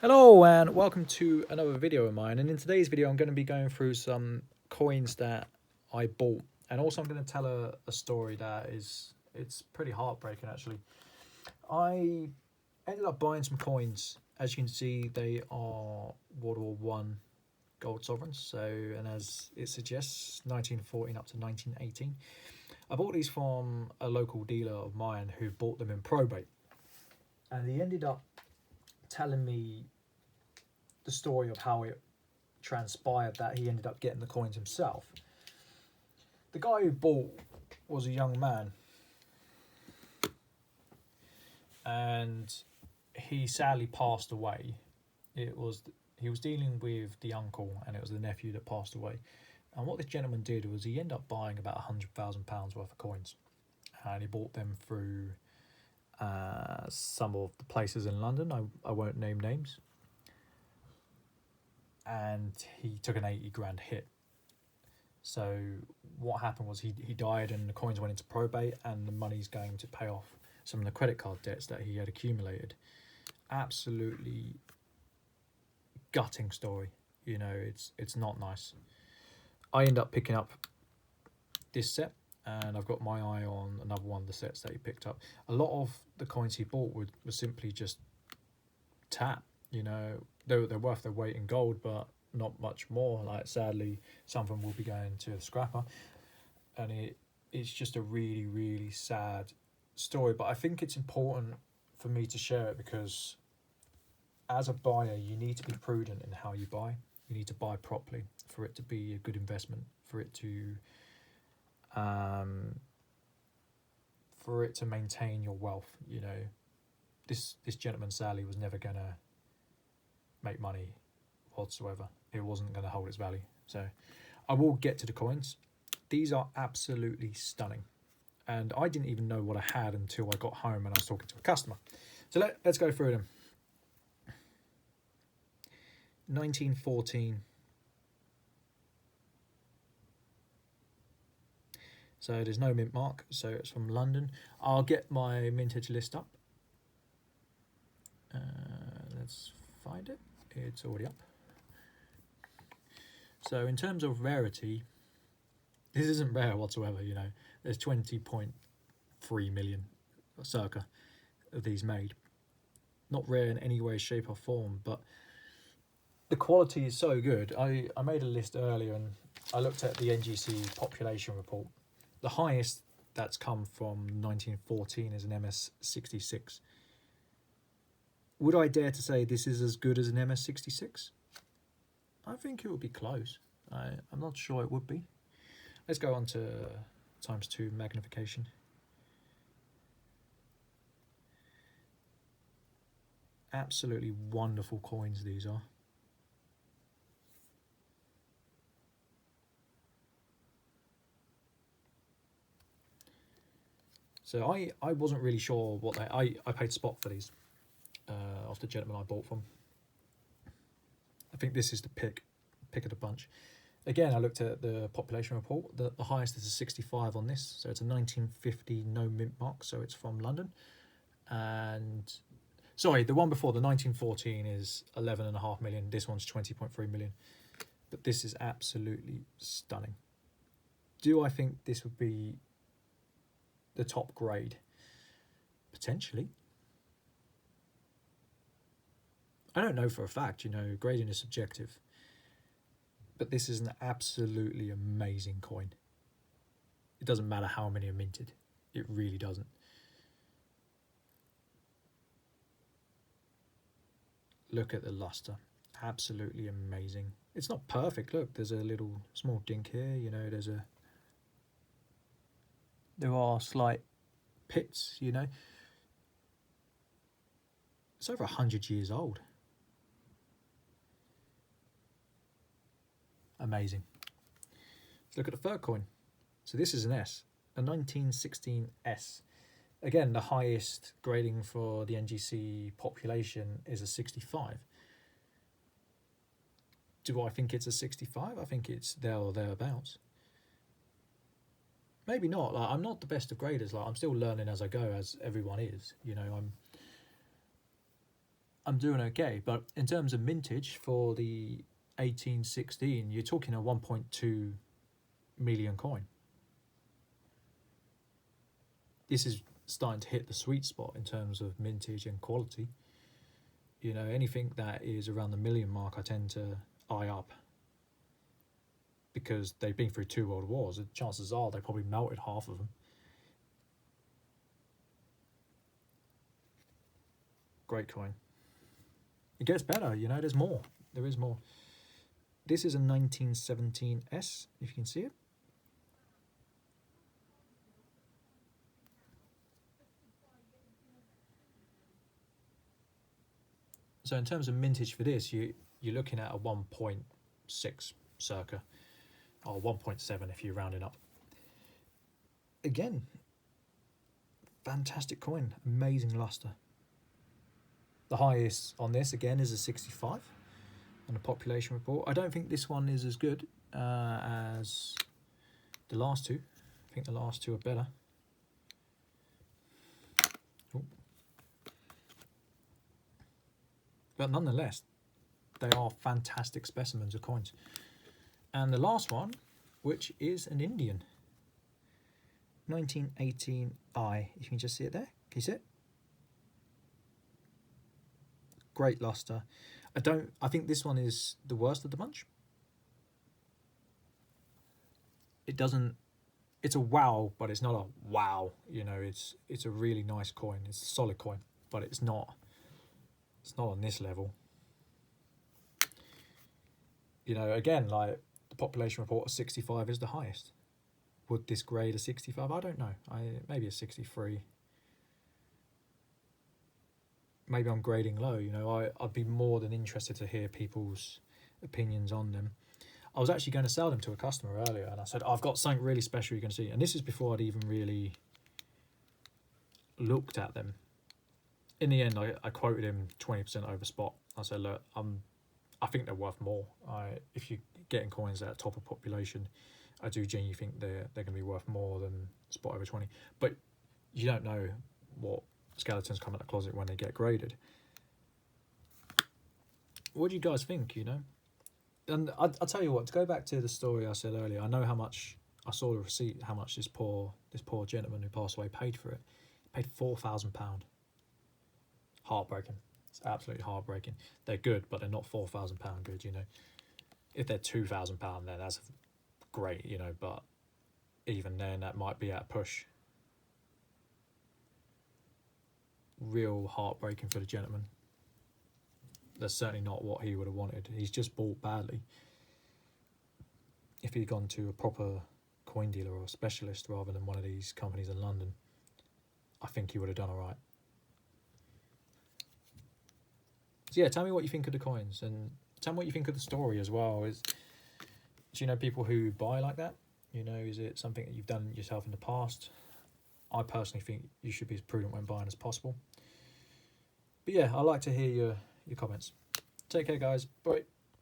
Hello and welcome to another video of mine, and in today's video I'm going to be going through some coins that I bought, and also I'm going to tell a story that it's pretty heartbreaking actually. I ended up buying some coins. As you can see, they are World War One gold sovereigns, so, and as it suggests, 1914 up to 1918. I bought these from a local dealer of mine who bought them in probate, and he ended up telling me the story of how it transpired that he ended up getting the coins himself. The guy who bought was a young man, and he sadly passed away. He was dealing with the uncle, and it was the nephew that passed away. And what this gentleman did was he ended up buying about £100,000 worth of coins, and he bought them through some of the places in London. I won't name names. And he took an 80 grand hit. So what happened was he died, and the coins went into probate, and the money's going to pay off some of the credit card debts that he had accumulated. Absolutely gutting story. You know, it's not nice. I end up picking up this set, and I've got my eye on another one of the sets that he picked up. A lot of the coins he bought were simply just tap. You know, they're worth their weight in gold, but not much more. Like, sadly, some of them will be going to the scrapper, and it's just a really, really sad story. But I think it's important for me to share it because as a buyer, you need to be prudent in how you buy. You need to buy properly for it to be a good investment, for it to maintain your wealth. You know, this gentleman sadly was never gonna make money whatsoever. It wasn't going to hold its value. So I will get to the coins. These are absolutely stunning, and I didn't even know what I had until I got home and I was talking to a customer. So let's go through them. 1914. So there's no mint mark, so it's from London. I'll get my mintage list up. Let's find it. It's already up. So in terms of rarity, this isn't rare whatsoever. You know, there's 20.3 million circa of these made. Not rare in any way, shape or form, but the quality is so good. I made a list earlier, and I looked at the NGC population report. The highest that's come from 1914 is an MS66. Would I dare to say this is as good as an MS66? I think it would be close. I'm not sure it would be. Let's go on to ×2 magnification. Absolutely wonderful coins these are. So I wasn't really sure what I paid spot for these off the gentleman I bought from. I think this is the pick of the bunch. Again, I looked at the population report. The highest is a 65 on this, so it's a 1950 no mint mark, so it's from London. And sorry, the one before, the 1914, is 11.5 million. This one's 20.3 million. But this is absolutely stunning. Do I think this would be the top grade? Potentially. I don't know for a fact, you know, grading is subjective. But this is an absolutely amazing coin. It doesn't matter how many are minted. It really doesn't. Look at the luster. Absolutely amazing. It's not perfect. Look, there's a little small dink here. You know, there are slight pits, you know. It's over 100 years old. Amazing. Let's look at the third coin. So this is an S, a 1916 S. Again, the highest grading for the NGC population is a 65. Do I think it's a 65? I think it's there or thereabouts. Maybe not. Like, I'm not the best of graders. Like, I'm still learning as I go, as everyone is. You know, I'm doing okay. But in terms of mintage for the 1816, you're talking a 1.2 million coin. This is starting to hit the sweet spot in terms of mintage and quality. You know, anything that is around the million mark, I tend to eye up, because they've been through 2 world wars. The chances are they probably melted half of them. Great coin. It gets better, you know, there's more. There is more. This is a 1917S, if you can see it. So in terms of mintage for this, you're looking at a 1.6 circa, or 1.7 if you're rounding up. Again, fantastic coin, amazing luster. The highest on this again is a 65 on the population report. I don't think this one is as good as the last two. I think the last two are better. Ooh. But nonetheless, they are fantastic specimens of coins. And the last one, which is an Indian, 1918I. You can just see it there. Can you see it? Great luster. I think this one is the worst of the bunch. It doesn't, it's a wow, but it's not a wow. You know, it's a really nice coin. It's a solid coin, but it's not on this level. You know, again, like the population report of 65 is the highest. Would this grade a 65? I don't know. Maybe a 63. Maybe I'm grading low. You know, I'd be more than interested to hear people's opinions on them. I was actually going to sell them to a customer earlier, and I said, I've got something really special you're going to see. And this is before I'd even really looked at them. In the end, I quoted him 20% over spot. I said, look, I think they're worth more. If you're getting coins at top of population, I do genuinely think they're going to be worth more than spot over 20. But you don't know what skeletons come out of the closet when they get graded. What do you guys think, you know? And I'll tell you what, to go back to the story I said earlier, I know how much, I saw the receipt, how much this poor gentleman who passed away paid for it. He paid £4,000. Heartbreaking. It's absolutely heartbreaking. They're good, but they're not £4,000 good, you know. If they're £2,000, then that's great, you know, but even then that might be at a push. Real heartbreaking for the gentleman. That's certainly not what he would have wanted. He's just bought badly. If he'd gone to a proper coin dealer or a specialist rather than one of these companies in London, I think he would have done all right. So yeah, tell me what you think of the coins, and tell me what you think of the story as well. Do you know people who buy like that? You know, is it something that you've done yourself in the past? I personally think you should be as prudent when buying as possible. But yeah, I'd like to hear your comments. Take care, guys. Bye.